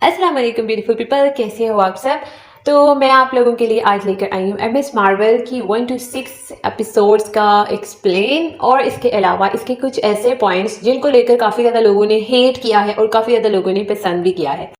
अस्सलाम वालेकुम beautiful people, कैसे हो आप सब। तो मैं आप लोगों के लिए आज लेकर आई हूँ MS मार्वल की 1 to 6 एपिसोड्स का एक्सप्लेन, और इसके अलावा इसके कुछ ऐसे पॉइंट्स जिनको लेकर काफ़ी ज़्यादा लोगों ने हेट किया है और काफ़ी ज़्यादा लोगों ने पसंद भी किया है।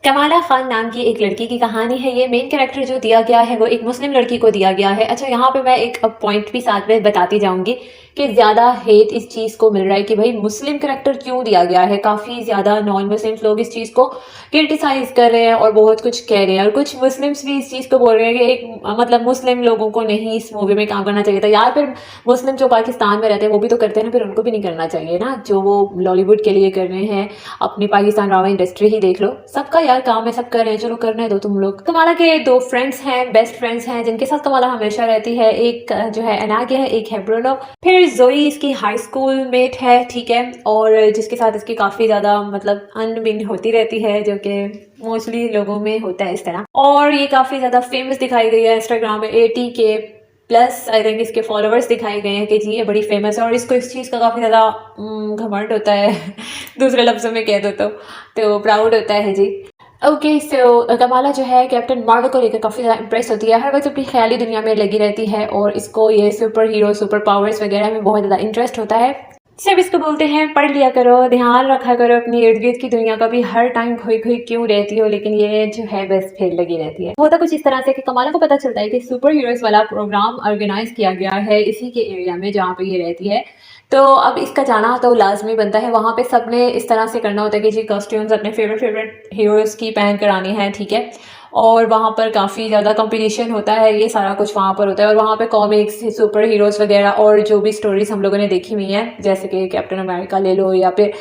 कमाला खान नाम की एक लड़की की कहानी है। ये मेन कैरेक्टर जो दिया गया है वो एक मुस्लिम लड़की को दिया गया है। अच्छा, यहाँ पे मैं एक पॉइंट भी साथ में बताती जाऊंगी कि ज़्यादा हेट इस चीज़ को मिल रहा है कि भाई मुस्लिम कैरेक्टर क्यों दिया गया है। काफ़ी ज़्यादा नॉन मुस्लिम्स लोग इस चीज़ को क्रिटिसाइज कर रहे हैं और बहुत कुछ कह रहे हैं, और कुछ मुस्लिम्स भी इस चीज़ को बोल रहे हैं कि एक मतलब मुस्लिम लोगों को नहीं इस मूवी में काम करना चाहिए था यार। फिर मुस्लिम जो पाकिस्तान में रहते हैं वो भी तो करते हैं ना, फिर उनको भी नहीं करना चाहिए ना, जो वो बॉलीवुड के लिए कर रहे हैं। अपनी पाकिस्तान ड्रामा इंडस्ट्री ही देख लो, सबका यार काम है, सब कर रहे हैं, चलो करने दो तुम लोग। कमाला के दो फ्रेंड्स हैं, बेस्ट फ्रेंड्स हैं, जिनके साथ कमाला हमेशा रहती है। एक जो है अनाग्या है, एक है ब्रूनो। फिर जोई इसकी हाई स्कूल मेट है, ठीक है, और जिसके साथ इसकी काफ़ी ज़्यादा मतलब अनबिन होती रहती है, जो कि मोस्टली लोगों में होता है इस तरह। और ये काफ़ी ज़्यादा फेमस दिखाई गई है इंस्टाग्राम में, 80K प्लस आई थिंक इसके फॉलोअर्स दिखाए गए हैं कि जी ये बड़ी फेमस है, और इसको इस चीज़ का काफ़ी ज़्यादा घमंड होता है दूसरे लफ्ज़ों में कह दो तो प्राउड होता है जी। ओके, सो कमाला जो है कैप्टन मार्वल को लेकर काफ़ी ज़्यादा इंप्रेस होती है। हर वक्त अपनी ख्याली दुनिया में लगी रहती है और इसको ये सुपर हीरो सुपर पावर्स वगैरह में बहुत ज़्यादा इंटरेस्ट होता है। सब इसको बोलते हैं पढ़ लिया करो, ध्यान रखा करो अपनी इर्द गिर्द की दुनिया का भी, हर टाइम खोई खोई क्यों रहती हो। लेकिन ये जो है बस फिर लगी रहती है। होता कुछ इस तरह से कि कमाला को पता चलता है कि सुपर हीरोज़ वाला प्रोग्राम ऑर्गेनाइज किया गया है इसी के एरिया में जहाँ पे ये रहती है। तो अब इसका जाना तो लाजमी बनता है। वहाँ पे सबने इस तरह से करना होता है कि जी कॉस्ट्यूम्स अपने फेवरेट हीरोज़ की पहन कर आनी है, ठीक है। और वहाँ पर काफ़ी ज़्यादा कंपटीशन होता है, ये सारा कुछ वहाँ पर होता है। और वहाँ पे कॉमिक्स सुपर हीरोज़ वगैरह और जो भी स्टोरीज हम लोगों ने देखी हुई हैं, जैसे कि कैप्टन अमेरिका ले लो या फिर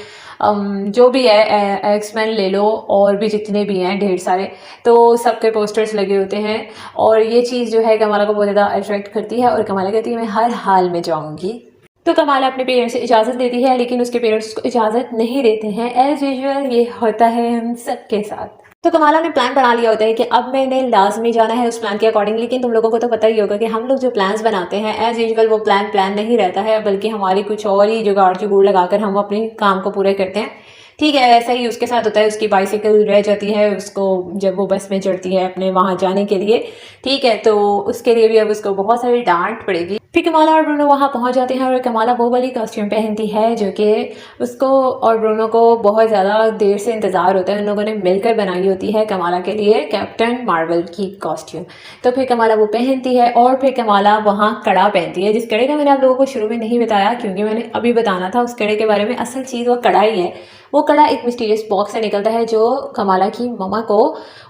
जो भी है एक्समैन ले लो, और भी जितने भी हैं ढेर सारे, तो सबके पोस्टर्स लगे होते हैं। और ये चीज़ जो है कमाला को बहुत ज़्यादा अट्रैक्ट करती है, और कमाला कहती है मैं हर हाल में जाऊँगी। तो कमाला अपने पेरेंट्स से इजाज़त देती है, लेकिन उसके पेरेंट्स को इजाज़त नहीं देते हैं। एज यूजुअल ये होता है हम सबके साथ। तो कमाला ने प्लान बना लिया होता है कि अब मैंने लाजमी जाना है उस प्लान के अकॉर्डिंग। लेकिन तुम लोगों को तो पता ही होगा कि हम लोग जो प्लान्स बनाते हैं एज यूजुअल वो प्लान नहीं रहता है, बल्कि हमारी कुछ और ही जुगाड़ जुगूड़ लगाकर हम अपने काम को पूरे करते हैं, ठीक है। ऐसा ही उसके साथ होता है। उसकी बाइसिकल रह जाती है उसको जब वो बस में चढ़ती है अपने वहाँ जाने के लिए, ठीक है। तो उसके लिए भी अब उसको बहुत सारी डांट पड़ेगी। फिर कमाला और ब्रूनो वहाँ पहुँच जाते हैं, और कमाला वो वाली कॉस्ट्यूम पहनती है जो कि उसको और ब्रूनो को बहुत ज़्यादा देर से इंतज़ार होता है। उन लोगों ने मिलकर बनाई होती है कमाला के लिए कैप्टन मार्वल की कॉस्ट्यूम। तो फिर कमाला वो पहनती है, और फिर कमाला वहाँ कड़ा पहनती है, जिस कड़े का मैंने आप लोगों को शुरू में नहीं बताया क्योंकि मैंने अभी बताना था उस कड़े के बारे में। असल चीज़ वो कड़ा ही है। वो कड़ा एक मिस्टीरियस बॉक्स से निकलता है जो कमाला की ममा को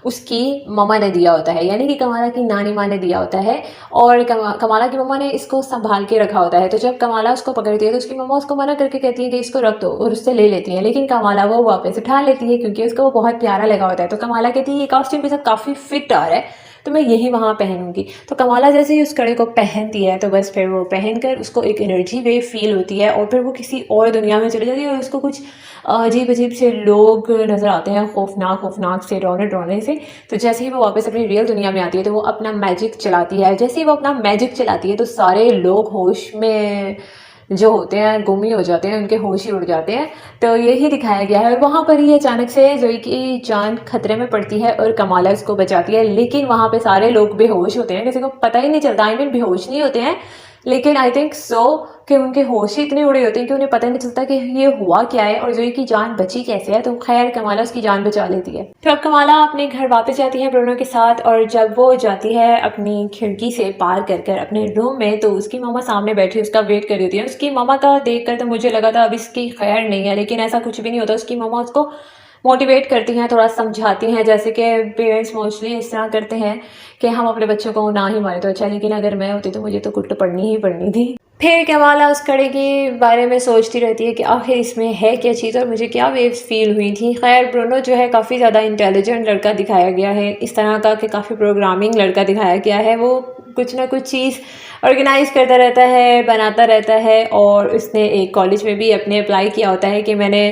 उसकी ममा ने दिया होता है, यानी कि कमाला की नानी माँ ने दिया होता है, और कमाला की मम्मा ने इसको संभाल के रखा होता है। तो जब कमाला उसको पकड़ती है तो उसकी मम्मा उसको मना करके कहती है कि इसको रख दो, और उससे ले लेती है। लेकिन कमाला वो वापस उठा लेती है क्योंकि उसको वो बहुत प्यारा लगा होता है। तो कमाला कहती है ये कॉस्ट्यूम के साथ काफ़ी फिट आ रहा है, तो मैं यही वहाँ पहनूंगी। तो कमाला जैसे ही उस कड़े को पहनती है तो बस फिर वो पहनकर उसको एक एनर्जी वेव फील होती है, और फिर वो किसी और दुनिया में चली जाती है। और उसको कुछ अजीब अजीब से लोग नज़र आते हैं, खौफनाक से, डराने से। तो जैसे ही वो वापस अपनी रियल दुनिया में आती है तो वो अपना मैजिक चलाती है। जैसे ही वो अपना मैजिक चलाती है तो सारे लोग होश में जो होते हैं गुम ही हो जाते हैं, उनके होश ही उड़ जाते हैं। तो यही दिखाया गया है। और वहाँ पर ही अचानक से जोई की जान खतरे में पड़ती है और कमाला उसको बचाती है। लेकिन वहाँ पे सारे लोग बेहोश होते हैं, किसी को पता ही नहीं चलता। आई मीन बेहोश नहीं होते हैं, लेकिन आई थिंक सो कि उनके होश ही इतने उड़े होते हैं कि उन्हें पता नहीं चलता कि ये हुआ क्या है और जोई की जान बची कैसे है। तो खैर कमाला उसकी जान बचा लेती है। तो अब कमाला अपने घर वापस जाती है ब्रूनो के साथ, और जब वो जाती है अपनी खिड़की से पार कर कर अपने रूम में तो उसकी मामा सामने बैठी उसका वेट कर रही होती है। उसकी मामा का देख कर तो मुझे लगा था अब इसकी खैर नहीं है, लेकिन ऐसा कुछ भी नहीं होता। उसकी मामा उसको मोटिवेट करती हैं, थोड़ा समझाती हैं, जैसे कि पेरेंट्स मोस्टली इस तरह करते हैं कि हम अपने बच्चों को ना ही मारे तो अच्छा, लेकिन अगर मैं होती तो मुझे तो कुट पड़नी ही पड़नी थी। फिर कमाला उस कड़े के बारे में सोचती रहती है कि आखिर इसमें है क्या चीज़ और मुझे क्या वेव्स फील हुई थी। खैर ब्रूनो जो है काफ़ी ज़्यादा इंटेलिजेंट लड़का दिखाया गया है, इस तरह का कि काफ़ी प्रोग्रामिंग लड़का दिखाया गया है। वो कुछ ना कुछ चीज़ ऑर्गेनाइज़ करता रहता है, बनाता रहता है। और उसने एक कॉलेज में भी अपने अप्लाई किया होता है कि मैंने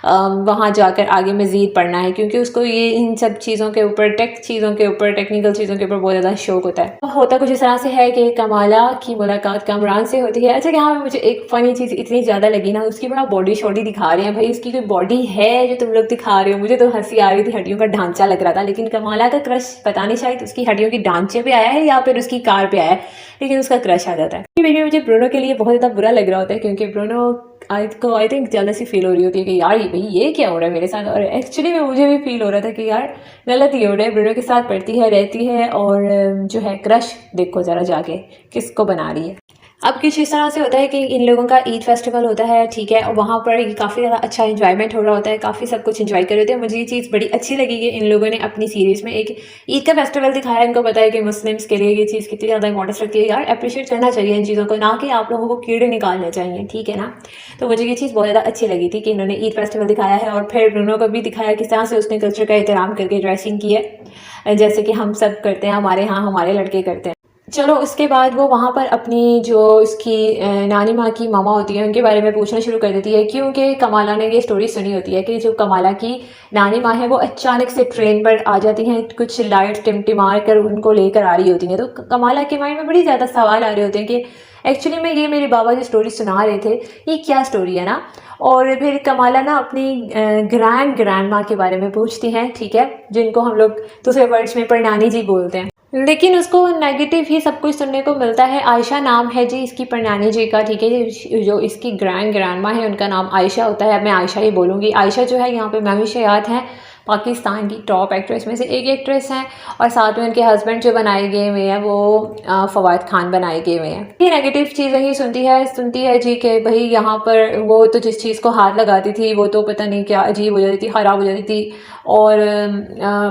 वहाँ जाकर आगे मज़ीद पढ़ना है, क्योंकि उसको ये इन सब चीज़ों के ऊपर, टेक्निकल चीज़ों के ऊपर बहुत ज़्यादा शौक होता है। होता कुछ इस तरह से है कि कमाला की मुलाकात कामरान से होती है। अच्छा, यहाँ पे मुझे एक फ़नी चीज़ इतनी ज़्यादा लगी ना, उसकी बड़ा बॉडी शॉडी दिखा रहे हैं। भाई उसकी कोई बॉडी है जो तुम लोग दिखा रहे हो? मुझे तो हंसी आ रही थी, हड्डियों का ढांचा लग रहा था। लेकिन कमाला का क्रश पता नहीं, शायद उसकी हड्डियों के ढांचे पे आया है या फिर उसकी कार पे आया है, लेकिन उसका क्रश आ जाता है। ये मुझे ब्रूनो के लिए बहुत ज़्यादा बुरा लग रहा होता है, क्योंकि Bruno I think jealousy feel हो रही होती है कि यार भाई ये क्या हो रहा है मेरे साथ। और एक्चुअली में मुझे भी फील हो रहा था कि यार गलत ही हो रहा है। ब्रूनो के साथ पढ़ती है, रहती है, और जो है क्रश देखो ज़रा जाके किसको बना रही है। अब कुछ इस तरह से होता है कि इन लोगों का ईद फेस्टिवल होता है, ठीक है, और वहाँ पर काफ़ी ज़्यादा अच्छा इंजॉयमेंट हो रहा होता है, काफ़ी सब कुछ इंजॉय कर रहे होते हैं। मुझे ये चीज़ बड़ी अच्छी लगी कि इन लोगों ने अपनी सीरीज़ में एक ईद का फेस्टिवल दिखाया। इनको पता है कि मुस्लिम्स के लिए ये चीज़ कितनी ज़्यादा इंपॉर्टेंस रखती है। यार अप्रिशिएट करना चाहिए इन चीज़ों को, ना कि आप लोगों को कीड़े निकालने चाहिए, ठीक है ना। तो मुझे ये चीज़ बहुत ज़्यादा अच्छी लगी थी कि इन्होंने ईद फेस्टिवल दिखाया है, और फिर ब्रूनो को भी दिखाया किस तरह से उसने कल्चर का एहतराम करके ड्रेसिंग की है, जैसे कि हम सब करते हैं, हमारे यहाँ हमारे लड़के करते हैं। चलो उसके बाद वो वहाँ पर अपनी जो उसकी नानी माँ की मामा होती है उनके बारे में पूछना शुरू कर देती है, क्योंकि कमाला ने ये स्टोरी सुनी होती है कि जो कमाला की नानी माँ है वो अचानक से ट्रेन पर आ जाती हैं, कुछ लाइट्स टिमटिमा कर उनको लेकर आ रही होती हैं। तो कमाला के माइंड में बड़ी ज़्यादा सवाल आ रहे होते हैं कि एक्चुअली में ये मेरे बाबा जो स्टोरी सुना रहे थे ये क्या स्टोरी है ना। और फिर कमाला ना अपनी ग्रैंड माँ के बारे में पूछती हैं, ठीक है, जिनको हम लोग दूसरे वर्ड्स में परनानी जी बोलते हैं, लेकिन उसको नेगेटिव ही सब कुछ सुनने को मिलता है। आयशा नाम है जी इसकी परनानी जी का, ठीक है। जो इसकी ग्रैंड माँ है उनका नाम आयशा होता है। मैं आयशा ही बोलूँगी। आयशा जो है यहाँ पे मवेशियात हैं, पाकिस्तान की टॉप एक्ट्रेस में से एक एक्ट्रेस हैं, और साथ में उनके हस्बैंड जो बनाए गए हुए हैं वो फवाद खान बनाए गए हुए हैं। ये नेगेटिव चीज़ें ही सुनती है जी कि भाई यहाँ पर वो तो जिस चीज़ को हाथ लगाती थी वो तो पता नहीं क्या अजीब हो जाती थी, ख़राब हो जाती थी, और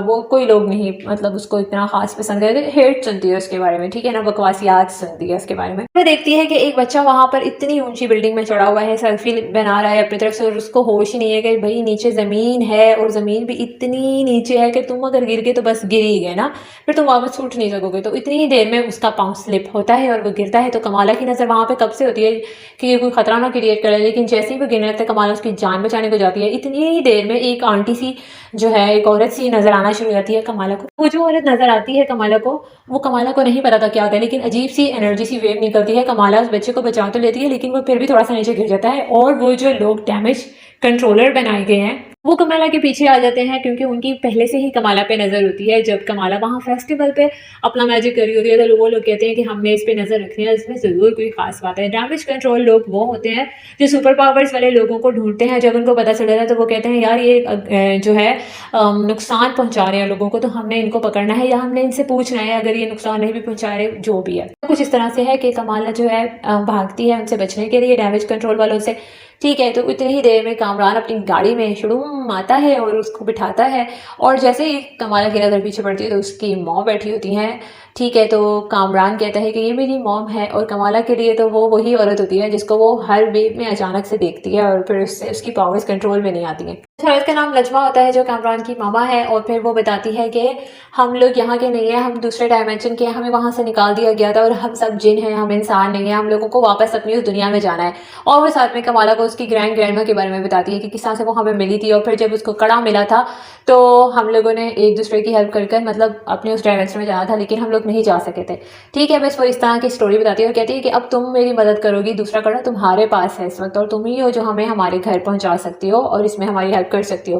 वो कोई लोग नहीं मतलब उसको इतना खास पसंद करते। हेट सुनती है उसके बारे में, ठीक है ना, बकवासियात सुनती है उसके बारे में। वो देखती है कि एक बच्चा वहाँ पर इतनी ऊंची बिल्डिंग में चढ़ा हुआ है, सेल्फी बना रहा है अपनी तरफ से, और उसको होश ही नहीं है कि भाई नीचे ज़मीन है, और ज़मीन भी इतनी नीचे है कि तुम अगर गिर गए तो बस गिर ही गए ना, फिर तुम वापस उठ नहीं सकोगे। तो इतनी ही देर में उसका पाँव स्लिप होता है और वो गिरता है। तो कमाला की नज़र वहाँ पे कब से होती है कि ये कोई खतरा ना क्रिएट करे, लेकिन जैसे ही वो गिरने लगता है कमाला उसकी जान बचाने को जाती है। इतनी ही देर में एक आंटी सी जो है, एक औरत सी नज़र आना शुरू हो जाती है कमाला को। वो जो औरत नज़र आती है कमाला को, वो कमाला को नहीं पता था क्या होता है, लेकिन अजीब सी एनर्जी सी वेव निकलती है। कमाला उस बच्चे को बचा तो लेती है, लेकिन वो फिर भी थोड़ा सा नीचे गिर जाता है, और वो जो लोग डैमेज कंट्रोलर बनाए गए हैं वो कमाला के पीछे आ जाते हैं, क्योंकि उनकी पहले से ही कमाला पे नज़र होती है। जब कमाला वहाँ फेस्टिवल पे अपना मैजिक कर रही होती है तो वो लोग कहते हैं कि हमने इस पे नज़र रखनी है, इसमें ज़रूर कोई खास बात है। डैमेज कंट्रोल लोग वो होते हैं जो सुपर पावर्स वाले लोगों को ढूंढते हैं। जब उनको पता चल जाता है तो वो कहते हैं यार ये जो है नुकसान पहुँचा रहे हैं लोगों को, तो हमने इनको पकड़ना है या हमने इनसे पूछना है अगर ये नुकसान नहीं भी पहुँचा रहे, जो भी है। कुछ इस तरह से है कि कमाला जो है भागती है उनसे बचने के लिए, डैमेज कंट्रोल वालों से, ठीक है। तो इतनी ही देर में कामरान अपनी गाड़ी में शुड़ूम आता है और उसको बिठाता है, और जैसे ही कमाला की नज़र पीछे पड़ती है तो उसकी मॉम बैठी होती हैं, ठीक है। तो कामरान कहता है कि ये मेरी मॉम है, और कमाला के लिए तो वो वही औरत होती है जिसको वो हर वेव में अचानक से देखती है और फिर उससे उसकी पावर्स कंट्रोल में नहीं आती हैं। औरत का नाम लजमा होता है जो कामरान की मामा है, और फिर वो बताती है कि हम लोग यहाँ के नहीं हैं, हम दूसरे डायमेंशन के हैं, हमें वहाँ से निकाल दिया गया था और हम सब जिन हैं, हम इंसान नहीं हैं, हम लोगों को वापस अपनी उस दुनिया में जाना है। और वो साथ में कमाला को उसकी ग्रैंडमा के बारे में बताती है कि किस तरह से वो हमें मिली थी, और फिर जब उसको कड़ा मिला था तो हम लोगों ने एक दूसरे की हेल्प कर मतलब अपने उस डायमेंशन में जाना था, लेकिन हम लोग नहीं जा सके थे, ठीक है। बस वो इस तरह की स्टोरी बताती है और कहती है कि अब तुम मेरी मदद करोगी, दूसरा कड़ा तुम्हारे पास है इस वक्त, और तुम ही हो जो हमें हमारे घर पहुंचा सकती हो और इसमें हमारी हेल्प कर सकती हो।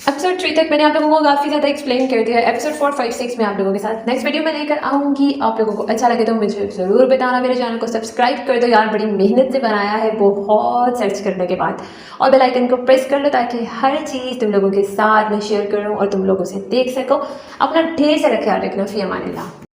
एपिसोड 3 तक मैंने आप लोगों को काफ़ी ज़्यादा एक्सप्लेन कर दिया है। एपिसोड 4, 5, 6 में आप लोगों के साथ नेक्स्ट वीडियो में लेकर आऊँगी। आप लोगों को अच्छा लगे तो मुझे ज़रूर बताना। मेरे चैनल को सब्सक्राइब कर दो यार, बड़ी मेहनत से बनाया है, बहुत सर्च करने के बाद, और बेल आइकन को प्रेस कर लो ताकि हर चीज़ तुम लोगों के साथ मैं शेयर करूँ और तुम लोगों से देख सको। अपना ढेर सारा ख्याल रखना। फ़ी अमान अल्लाह।